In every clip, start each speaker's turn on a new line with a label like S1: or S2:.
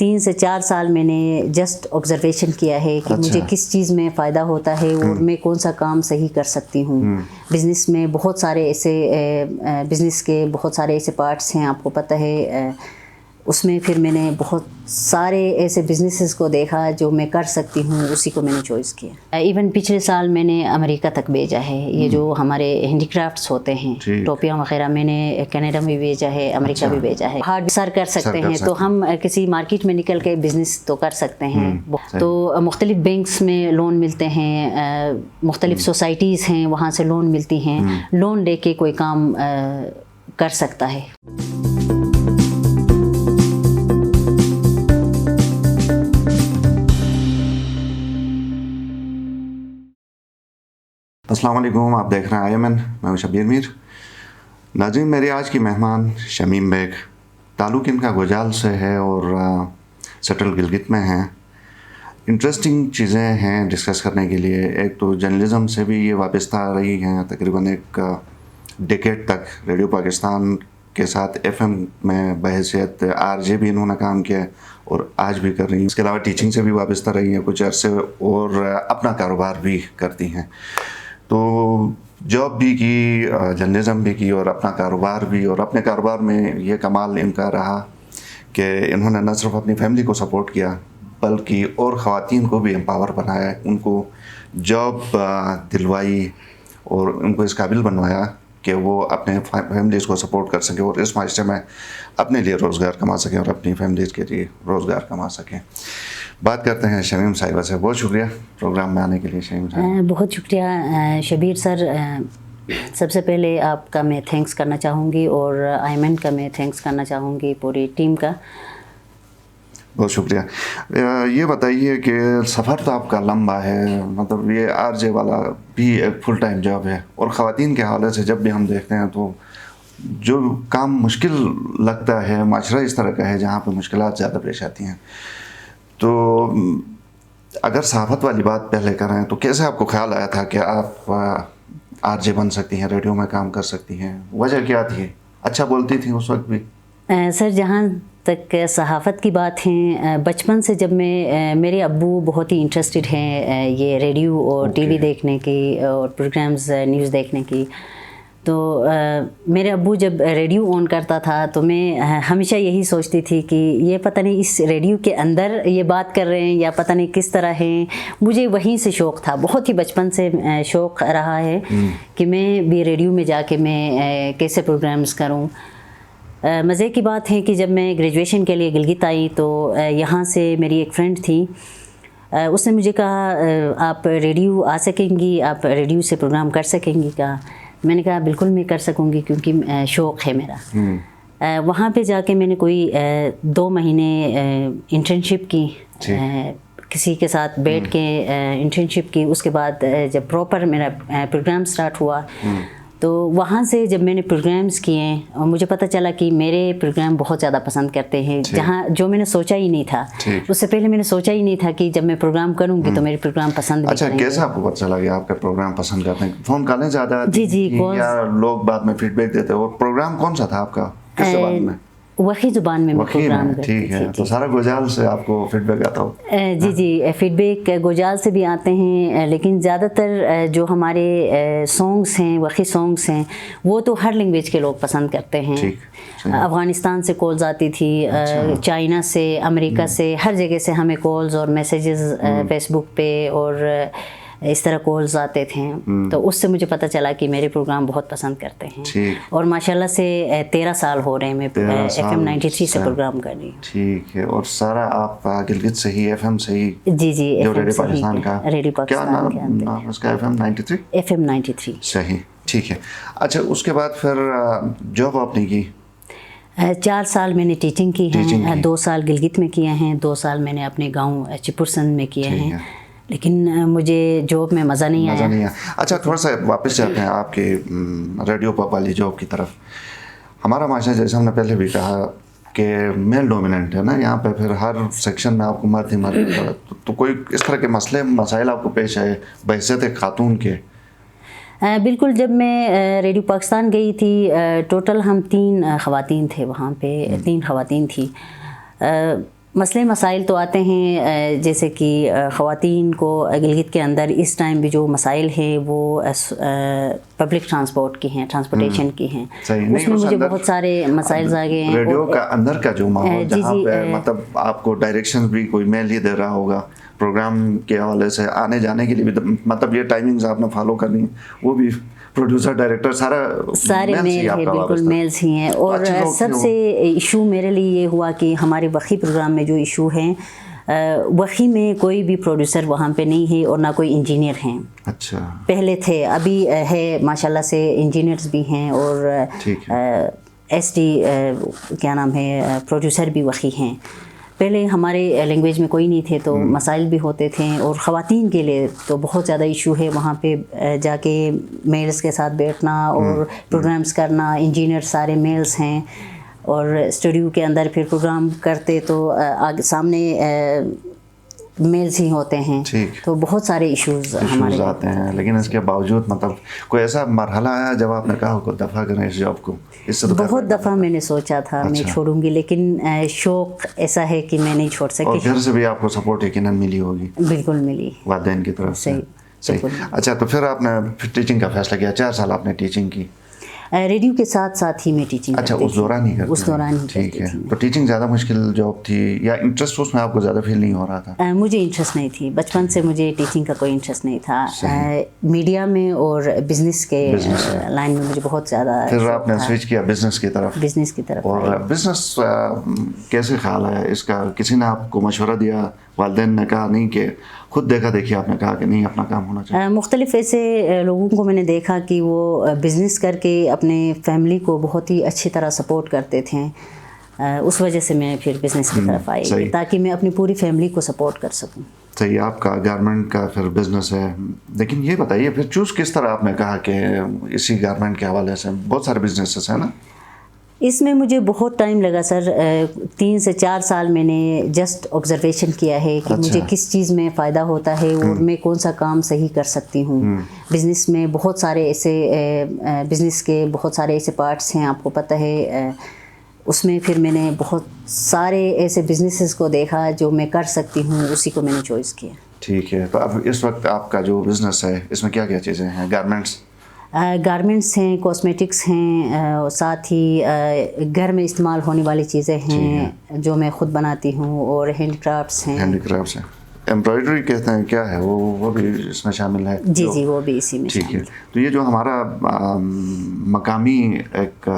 S1: 3 سے 4 سال میں نے جسٹ آبزرویشن کیا ہے کہ مجھے کس چیز میں فائدہ ہوتا ہے اور میں کون سا کام صحیح کر سکتی ہوں. بزنس میں بہت سارے ایسے بزنس کے بہت سارے ایسے پارٹس ہیں، آپ کو پتہ ہے. اس میں پھر میں نے بہت سارے ایسے بزنسز کو دیکھا جو میں کر سکتی ہوں، اسی کو میں نے چوائس کیا. ایون پچھلے سال میں نے امریکہ تک بھیجا ہے. یہ جو ہمارے ہینڈی کرافٹس ہوتے ہیں، ٹوپیاں وغیرہ، میں نے کینیڈا میں بھیجا ہے، امریکہ بھی بھیجا ہے. ہارڈ سر کر سکتے ہیں تو ہم کسی مارکیٹ میں نکل کے بزنس تو کر سکتے ہیں. تو مختلف بینکس میں لون ملتے ہیں، مختلف سوسائٹیز ہیں وہاں سے لون ملتی ہیں. لون لے کے کوئی کام کر سکتا ہے.
S2: السلام علیکم، آپ دیکھ رہے ہیں IMN، میں ہوں شبیر میر. ناظرین، میری آج کی مہمان شمیم بیگ، تعلق ان کا گوجال سے ہے اور سٹل گلگت میں ہیں. انٹرسٹنگ چیزیں ہیں ڈسکس کرنے کے لیے. ایک تو جرنلزم سے بھی یہ وابستہ رہی ہیں، تقریباً ایک ڈیکیڈ تک ریڈیو پاکستان کے ساتھ FM میں بحیثیت RJ بھی انہوں نے کام کیا اور آج بھی کر رہی ہیں. اس کے علاوہ ٹیچنگ سے بھی وابستہ رہی ہیں کچھ عرصے اور اپنا کاروبار بھی کرتی ہیں. تو جاب بھی کی، جرنلزم بھی کی اور اپنا کاروبار بھی. اور اپنے کاروبار میں یہ کمال ان کا رہا کہ انہوں نے نہ صرف اپنی فیملی کو سپورٹ کیا بلکہ اور خواتین کو بھی امپاور بنایا، ان کو جاب دلوائی اور ان کو اس قابل بنوایا کہ وہ اپنے فیملیز کو سپورٹ کر سکیں اور اس معاشرے میں اپنے لیے روزگار کما سکیں اور اپنی فیملیز کے لیے روزگار کما سکیں. بات کرتے ہیں شمیم صاحبہ سے. بہت شکریہ پروگرام میں آنے کے لیے شمیم صاحب.
S1: بہت شکریہ شبیر سر. سب سے پہلے آپ کا میں تھینکس کرنا چاہوں گی اور IMN کا میں تھینکس کرنا چاہوں گی، پوری ٹیم کا.
S2: بہت شکریہ. یہ بتائیے کہ سفر تو آپ کا لمبا ہے، مطلب یہ RJ والا بھی ایک فل ٹائم جاب ہے اور خواتین کے حوالے سے جب بھی ہم دیکھتے ہیں تو جو کام مشکل لگتا ہے، معاشرہ اس طرح کا ہے جہاں پہ مشکلات زیادہ پیش آتی ہیں. تو اگر صحافت والی بات پہلے کریں تو کیسے آپ کو خیال آیا تھا کہ آپ RJ بن سکتی ہیں، ریڈیو میں کام کر سکتی ہیں؟ وجہ کیا تھی؟ اچھا بولتی تھیں اس وقت بھی؟
S1: سر، جہاں تک صحافت کی بات ہے، بچپن سے جب میرے ابو بہت ہی انٹرسٹڈ ہیں یہ ریڈیو اور TV دیکھنے کی اور پروگرامز نیوز دیکھنے کی. تو میرے ابو جب ریڈیو آن کرتا تھا تو میں ہمیشہ یہی سوچتی تھی کہ یہ پتہ نہیں اس ریڈیو کے اندر یہ بات کر رہے ہیں یا پتہ نہیں کس طرح ہیں. مجھے وہیں سے شوق تھا، بہت ہی بچپن سے شوق رہا ہے کہ میں بھی ریڈیو میں جا کے میں کیسے پروگرامز کروں. مزے کی بات ہے کہ جب میں گریجویشن کے لیے گلگت آئی تو یہاں سے میری ایک فرینڈ تھی، اس نے مجھے کہا آپ ریڈیو آ سکیں گی، آپ ریڈیو سے پروگرام کر سکیں گی کیا؟ میں نے کہا بالکل میں کر سکوں گی کیونکہ شوق ہے میرا. وہاں پہ جا کے میں نے کوئی 2 مہینے انٹرنشپ کی، کسی کے ساتھ بیٹھ کے انٹرنشپ کی. اس کے بعد جب پراپر میرا پروگرام سٹارٹ ہوا تو وہاں سے جب میں نے پروگرامز کیے اور مجھے پتہ چلا کہ میرے پروگرام بہت زیادہ پسند کرتے ہیں، جہاں جو میں نے سوچا ہی نہیں تھا. اس سے پہلے میں نے سوچا ہی نہیں تھا کہ جب میں پروگرام کروں گی تو میرے پروگرام پسند بھی کریں گے.
S2: اچھا، کیسا آپ کو پتہ چلا کہ آپ کا پروگرام پسند کرتے ہیں؟ فون کالیں زیادہ آتی ہیں یا لوگ بعد میں فیڈ بیک دیتے ہیں؟ اور پروگرام کون سا تھا آپ کا، کس زبان میں؟
S1: وقی زبان میں پروگرام کرتی تھی.
S2: ٹھیک ہے، تو سارا گوجال سے آپ کو فیڈ بیک آتا ہو؟
S1: جی، فیڈ بیک گوجال سے بھی آتے ہیں، لیکن زیادہ تر جو ہمارے سانگس ہیں، وقی سانگس ہیں، وہ تو ہر لینگویج کے لوگ پسند کرتے ہیں. افغانستان سے کالز آتی تھی، چائنا سے، امریکہ سے، ہر جگہ سے ہمیں کالز اور میسیجز فیس بک پہ اور اس طرح کالز آتے تھے. تو اس سے مجھے پتہ چلا کہ میرے پروگرام بہت پسند کرتے ہیں اور ماشاءاللہ سے 13 سال ہو رہے ہیں میں FM 93 سے پروگرام کر رہی ہوں.
S2: ٹھیک ہے. اور سارا آپ گلگت سے ہی، FM سے ہی؟
S1: جی،
S2: جو ریڈیو پاکستان کا،
S1: ریڈیو پاکستان
S2: کیا نام اس کا؟ FM 93.
S1: FM 93.
S2: صحیح، ٹھیک ہے. اچھا، اس کے بعد پھر جاب آپ نے کی؟
S1: 4 سال میں نے ٹیچنگ کی ہیں، 2 سال گلگت میں کیے ہیں، 2 سال میں نے اپنے گاؤں چپرسند میں کیے ہیں، لیکن مجھے جاب میں مزہ نہیں آیا.
S2: اچھا، تھوڑا سا واپس جاتے ہیں آپ کے ریڈیو پاپ والی جاب کی طرف. ہمارا معاشرہ، جیسے ہم نے پہلے بھی کہا کہ میل ڈومیننٹ ہے نا یہاں پہ، پھر ہر سیکشن میں آپ کو مرد ہی مرد. تو کوئی اس طرح کے مسائل آپ کو پیش آئے بحیثیت ایک خاتون کے؟
S1: بالکل. جب میں ریڈیو پاکستان گئی تھی، ٹوٹل ہم 3 خواتین تھے وہاں پہ، 3 خواتین تھیں. مسئلے مسائل تو آتے ہیں، جیسے کہ خواتین کو گلگت کے اندر اس ٹائم بھی جو مسائل ہیں وہ پبلک ٹرانسپورٹ کی ہیں، ٹرانسپورٹیشن کی ہیں، اس میں مجھے بہت سارے مسائل آ گئے ہیں.
S2: ریڈیو کا اندر کا جو ماحول جہاں پہ مطلب آپ کو ڈائریکشن بھی کوئی میل ہی دے رہا ہوگا پروگرام کے حوالے سے، آنے جانے کے لیے بھی مطلب یہ ٹائمنگز آپ نے فالو کرنی، وہ بھی پروڈیوسر ڈائریکٹر
S1: سارے میل ہیں، بالکل میلز ہی ہیں. اور سب سے ایشو میرے لیے یہ ہوا کہ ہمارے وقی پروگرام میں جو ایشو ہیں، وقی میں کوئی بھی پروڈیوسر وہاں پہ نہیں ہے اور نہ کوئی انجینئر ہیں.
S2: اچھا.
S1: پہلے تھے، ابھی ہے ماشاءاللہ سے انجینئرز بھی ہیں اور ایس ڈی کیا نام ہے پروڈیوسر بھی وقی ہیں. پہلے ہمارے لینگویج میں کوئی نہیں تھے تو مسائل بھی ہوتے تھے، اور خواتین کے لیے تو بہت زیادہ ایشو ہے وہاں پہ جا کے میلز کے ساتھ بیٹھنا اور پروگرامز کرنا. انجینئر سارے میلز ہیں، اور اسٹوڈیو کے اندر پھر پروگرام کرتے تو سامنے میلز ہی ہوتے ہیں، تو بہت سارے ایشوز ہمارے
S2: آتے ہیں. لیکن اس کے باوجود مطلب کوئی ایسا مرحلہ آیا جب آپ نے کہا کو دفع کریں اس جاب کو؟
S1: بہت دفعہ میں نے سوچا تھا میں چھوڑوں گی، لیکن شوق ایسا ہے کہ میں نہیں چھوڑ سکی.
S2: اور گھر سے بھی آپ کو سپورٹ یقیناً ملی ہوگی؟
S1: بالکل ملی،
S2: والدین کی طرف سے. صحیح. اچھا، تو پھر آپ نے ٹیچنگ کا فیصلہ کیا، 4 سال آپ نے ٹیچنگ کی؟
S1: ریڈیو کے ساتھ ساتھ ہی میں ٹیچنگ کرتی تھی.
S2: اس دوران ہی کرتی؟
S1: اس دوران ہی.
S2: ٹھیک ہے. تو ٹیچنگ زیادہ مشکل جاب تھی یا انٹرسٹ اس میں آپ کو زیادہ فیل نہیں ہو رہا تھا؟
S1: مجھے انٹرسٹ نہیں تھی، بچپن سے مجھے ٹیچنگ کا کوئی انٹرسٹ نہیں تھا. میڈیا میں اور بزنس کے لائن میں مجھے بہت زیادہ.
S2: پھر آپ نے سوئچ کیا بزنس کی طرف؟
S1: بزنس کی طرف.
S2: اور بزنس کیسے خیال آیا اس کا؟ کسی نے آپ کو مشورہ دیا، والدین نے کہا نہیں کہ خود دیکھا دیکھی آپ نے کہا کہ نہیں اپنا کام ہونا چاہیے؟
S1: مختلف ایسے لوگوں کو میں نے دیکھا کہ وہ بزنس کر کے اپنے فیملی کو بہت ہی اچھی طرح سپورٹ کرتے تھے. اس وجہ سے میں پھر بزنس کی طرف آئی تاکہ میں اپنی پوری فیملی کو سپورٹ کر سکوں.
S2: صحیح. آپ کا گارمنٹ کا پھر بزنس ہے، لیکن یہ بتائیے پھر چوز کس طرح آپ نے کہا کہ اسی گارمنٹ کے حوالے سے؟ بہت سارے بزنسز ہیں نا.
S1: اس میں مجھے بہت ٹائم لگا سر، 3 سے 4 سال میں نے جسٹ آبزرویشن کیا ہے کہ مجھے کس چیز میں فائدہ ہوتا ہے اور میں کون سا کام صحیح کر سکتی ہوں. بزنس میں بہت سارے ایسے بزنس کے بہت سارے ایسے پارٹس ہیں، آپ کو پتہ ہے. اس میں پھر میں نے بہت سارے ایسے بزنسز کو دیکھا جو میں کر سکتی ہوں، اسی کو میں نے چوائس کیا.
S2: ٹھیک ہے. تو اب اس وقت آپ کا جو بزنس ہے اس میں کیا کیا چیزیں ہیں؟
S1: گارمنٹس ہیں، کاسمیٹکس ہیں، ساتھ ہی گھر میں استعمال ہونے والی چیزیں ہیں جو میں خود بناتی ہوں، اور ہینڈ کرافٹس ہیں.
S2: ایمبرائڈری کہتے ہیں کیا ہے وہ بھی اس میں شامل ہے؟
S1: جی وہ بھی اسی میں
S2: شامل ہے. ٹھیک ہے. تو یہ جو ہمارا مقامی ایک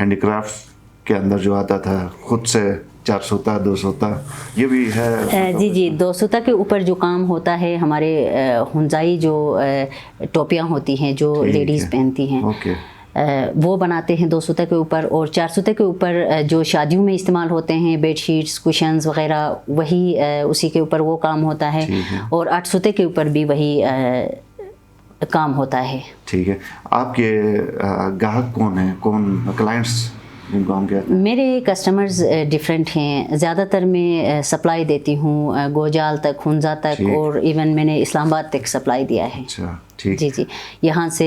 S2: ہینڈی کرافٹ کے اندر جو آتا تھا خود سے 4 سوتا 2 سوتا، یہ بھی ہے؟
S1: جی 2 سوتا کے اوپر جو کام ہوتا ہے، ہمارے ہنزائی جو ٹوپیاں ہوتی ہیں جو لیڈیز پہنتی ہیں، وہ بناتے ہیں 2 سوتا کے اوپر. اور 4 سوتے کے اوپر جو شادیوں میں استعمال ہوتے ہیں، بیڈ شیٹس، کشنز وغیرہ، وہی اسی کے اوپر وہ کام ہوتا ہے. اور 8 سوتے کے اوپر بھی وہی کام ہوتا ہے.
S2: ٹھیک ہے. آپ کے گاہک کون ہیں، کون کلائنٹس؟
S1: میرے کسٹمرز ڈفرینٹ ہیں. زیادہ تر میں سپلائی دیتی ہوں گوجال تک، ہنزا تک، اور ایون میں نے اسلام آباد تک سپلائی دیا ہے. جی یہاں سے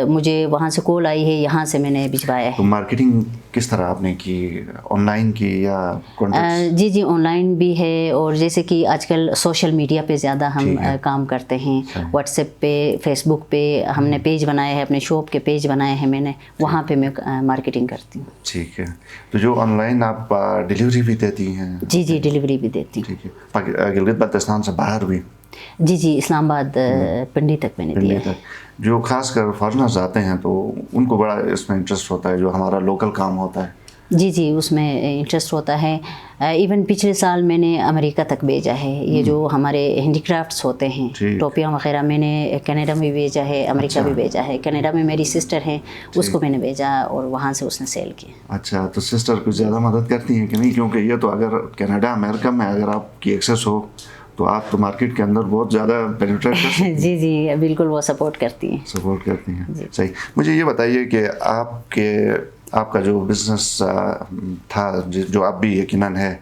S1: مجھے وہاں سے کال آئی ہے، یہاں سے میں نے بھجوایا ہے.
S2: مارکیٹنگ کس طرح آپ نے کی؟ آن لائن کی یا
S1: جی آن لائن بھی ہے، اور جیسے کہ آج کل سوشل میڈیا پہ زیادہ ہم کام کرتے ہیں. واٹس ایپ پہ، فیس بک پہ ہم نے پیج بنائے ہیں، اپنے شاپ کے پیج بنائے ہیں میں نے، وہاں پہ میں مارکیٹنگ کرتی ہوں.
S2: ٹھیک ہے. تو جو آن لائن آپ ڈیلیوری بھی دیتی ہیں؟
S1: جی ڈیلیوری بھی دیتی ہوں.
S2: ٹھیک ہے. گلگت بلتستان سے باہر بھی؟
S1: جی اسلام آباد، پنڈی تک میں نے دیا ہے.
S2: جو خاص کر فارنرز آتے ہیں تو ان کو بڑا اس میں انٹرسٹ ہوتا ہے جو ہمارا لوکل کام ہوتا ہے.
S1: جی اس میں انٹرسٹ ہوتا ہے. ایون پچھلے سال میں نے امریکہ تک بھیجا ہے. یہ جو ہمارے ہینڈی کرافٹس ہوتے ہیں، ٹوپیاں وغیرہ، میں نے کینیڈا میں بھیجا ہے، امریکہ بھی بھیجا ہے. کینیڈا میں میری سسٹر ہیں، اس کو میں نے بھیجا اور وہاں سے اس نے سیل کیا.
S2: اچھا. تو سسٹر کچھ زیادہ مدد کرتی ہیں کہ نہیں؟ کیونکہ یہ تو اگر کینیڈا امریکہ میں اگر آپ کی ایکسیس ہو تو آپ تو مارکیٹ کے اندر بہت زیادہ پینیٹریٹ کر سکتے ہیں.
S1: جی بالکل وہ سپورٹ کرتی
S2: ہیں. صحیح. مجھے یہ بتائیے کہ آپ کا جو بزنس تھا جو اب بھی یقیناً ہے،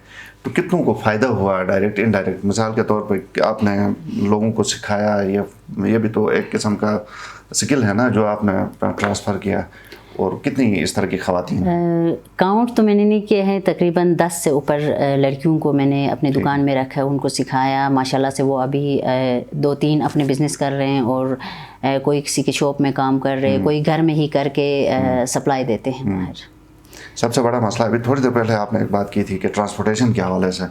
S2: تو کتنوں کو فائدہ ہوا ڈائریکٹ انڈائریکٹ؟ مثال کے طور پہ آپ نے لوگوں کو سکھایا، یہ بھی تو ایک قسم کا سکل ہے نا جو آپ نے ٹرانسفر کیا. اور کتنی اس طرح کی خواتین؟
S1: کاؤنٹ تو میں نے نہیں کیا ہے، تقریباً 10 سے اوپر لڑکیوں کو میں نے اپنی دکان میں رکھا ہے، ان کو سکھایا. ماشاءاللہ سے وہ ابھی 2-3 اپنے بزنس کر رہے ہیں، اور کوئی کسی کے شاپ میں کام کر رہے، کوئی گھر میں ہی کر کے سپلائی دیتے ہیں باہر.
S2: سب سے بڑا مسئلہ ابھی تھوڑی دیر پہلے آپ نے ایک بات کی تھی کہ ٹرانسپورٹیشن کے حوالے سے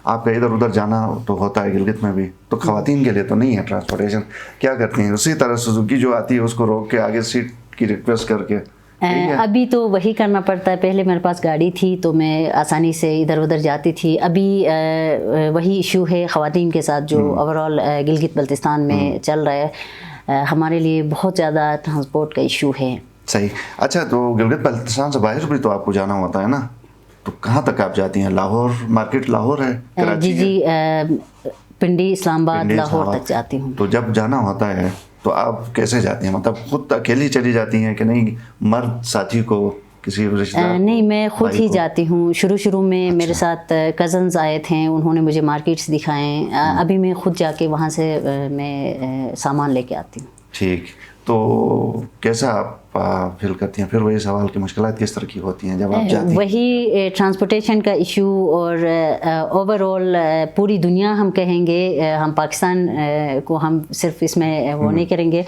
S2: آپ کا ادھر ادھر جانا تو ہوتا ہے گلگت میں بھی، تو خواتین کے لیے تو نہیں ہے ٹرانسپورٹیشن، کیا کرتی ہیں؟ اسی طرح سوزوکی جو آتی ہے اس کو روک کے آگے سیٹ کی ریکویسٹ کر کے.
S1: ابھی تو وہی کرنا پڑتا ہے. پہلے میرے پاس گاڑی تھی تو میں آسانی سے ادھر ادھر جاتی تھی. ابھی وہی ایشو ہے خواتین کے ساتھ جو اوور آل گلگت بلتستان میں چل رہا ہے. ہمارے لیے بہت زیادہ ٹرانسپورٹ کا ایشو ہے.
S2: صحیح. اچھا، تو گلگت بلتستان سے باہر بھی تو آپ کو جانا ہوتا ہے نا، تو کہاں تک آپ جاتی ہیں؟ لاہور مارکیٹ لاہور ہے؟
S1: جی پنڈی اسلام آباد لاہور تک جاتی ہوں.
S2: تو جب جانا ہوتا ہے تو آپ کیسے جاتی ہیں؟ مطلب خود اکیلی چلی جاتی ہیں کہ نہیں مرد ساتھی کو کسی رشتہ دار؟
S1: نہیں، میں خود ہی جاتی ہوں. شروع میں میرے ساتھ کزنز آئے تھے، انہوں نے مجھے مارکیٹس دکھائیں. ابھی میں خود جا کے وہاں سے میں سامان لے کے آتی ہوں.
S2: ٹھیک. تو کیسا آپ فیل کرتی ہیں پھر؟ وہی سوال کہ مشکلات کس طرح کی ہوتی ہیں جب آپ جاتی ہیں؟
S1: وہی ٹرانسپورٹیشن کا ایشو، اور اوور آل پوری دنیا ہم کہیں گے، ہم پاکستان کو ہم صرف اس میں وہ نہیں کریں گے.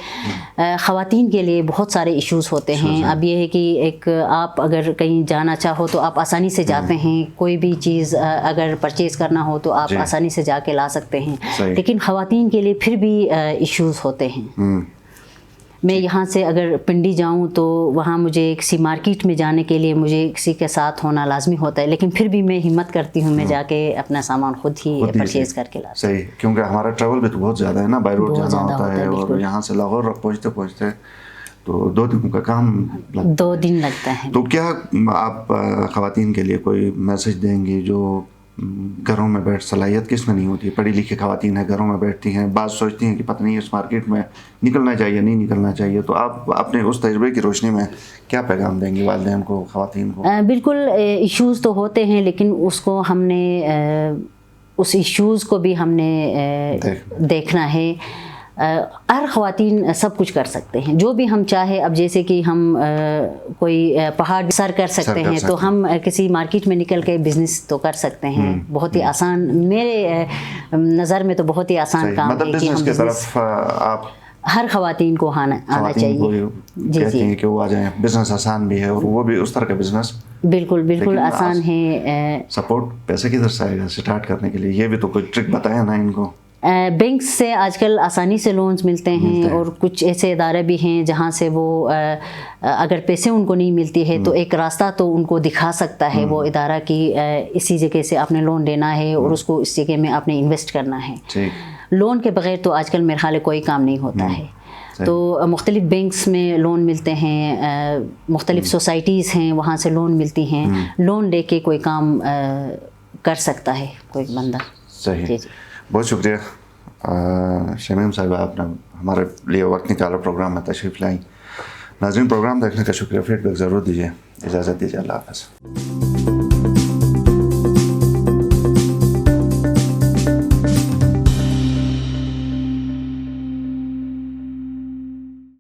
S1: خواتین کے لیے بہت سارے ایشوز ہوتے ہیں. اب یہ ہے کہ ایک آپ اگر کہیں جانا چاہو تو آپ آسانی سے جاتے ہیں، کوئی بھی چیز اگر پرچیز کرنا ہو تو آپ آسانی سے جا کے لا سکتے ہیں. لیکن خواتین کے لیے پھر بھی ایشوز ہوتے ہیں. میں یہاں سے اگر پنڈی جاؤں تو وہاں مجھے کسی مارکیٹ میں جانے کے لیے مجھے کسی کے ساتھ ہونا لازمی ہوتا ہے، لیکن پھر بھی میں ہمت کرتی ہوں، میں جا کے اپنا سامان خود ہی پرچیز کر کے لاتی ہوں.
S2: صحیح. کیونکہ ہمارا ٹریول بھی تو بہت زیادہ ہے نا، بائی روڈ جانا ہوتا ہے، اور یہاں سے لاہور پہنچتے تو 2 دن کا کام لگتا ہے.
S1: 2 دن لگتا ہے.
S2: تو کیا آپ خواتین کے لیے کوئی میسج دیں گی جو گھروں میں بیٹھ صلاحیت کس میں نہیں ہوتی؟ پڑھی لکھی خواتین ہیں، گھروں میں بیٹھتی ہیں، بعض سوچتی ہیں کہ پتہ نہیں اس مارکیٹ میں نکلنا چاہیے نہیں نکلنا چاہیے، تو آپ اپنے اس تجربے کی روشنی میں کیا پیغام دیں گے والدین کو، خواتین کو؟
S1: بالکل ایشوز تو ہوتے ہیں، لیکن اس کو ہم نے اس ایشوز کو بھی ہم نے دیکھنا ہے. ہر خواتین سب کچھ کر سکتے ہیں جو بھی ہم چاہے. اب جیسے کہ ہم کوئی پہاڑ سر کر سکتے ہیں تو ہم کسی مارکیٹ میں نکل کے بزنس تو کر سکتے ہیں. بہت ہی آسان، میرے نظر میں تو بہت ہی آسان کام ہے کہ ہم
S2: کی طرف آپ
S1: ہر خواتین کو آنا چاہیے.
S2: جی کہ وہ آ جائیں. بزنس آسان بھی ہے اور وہ بھی اس طرح کا بزنس
S1: بالکل آسان ہے.
S2: سپورٹ پیسے کدھر سے آئے گا اسٹارٹ کرنے کے لیے؟ یہ بھی تو کوئی ٹرک بتایا نا ان کو.
S1: بینکس سے آج کل آسانی سے لونز ملتے ہیں، اور کچھ ایسے ادارے بھی ہیں جہاں سے وہ اگر پیسے ان کو نہیں ملتی ہے تو ایک راستہ تو ان کو دکھا سکتا ہے وہ ادارہ کی اسی جگہ سے آپ نے لون لینا ہے اور اس کو اس جگہ میں آپ نے انویسٹ کرنا ہے. لون کے بغیر تو آج کل میرے خیال کوئی کام نہیں ہوتا ہے. تو مختلف بینکس میں لون ملتے ہیں، مختلف سوسائٹیز ہیں وہاں سے لون ملتی ہیں. لون لے کے کوئی کام کر سکتا ہے کوئی بندہ.
S2: صحیح. بہت شکریہ شمیم صاحبہ، آپ نے ہمارے لیے وقت نکالا، پروگرام میں تشریف لائیں. ناظرین، پروگرام دیکھنے کا شکریہ. فیڈ بیک ضرور دیجیے. اجازت دیجیے. اللہ حافظ.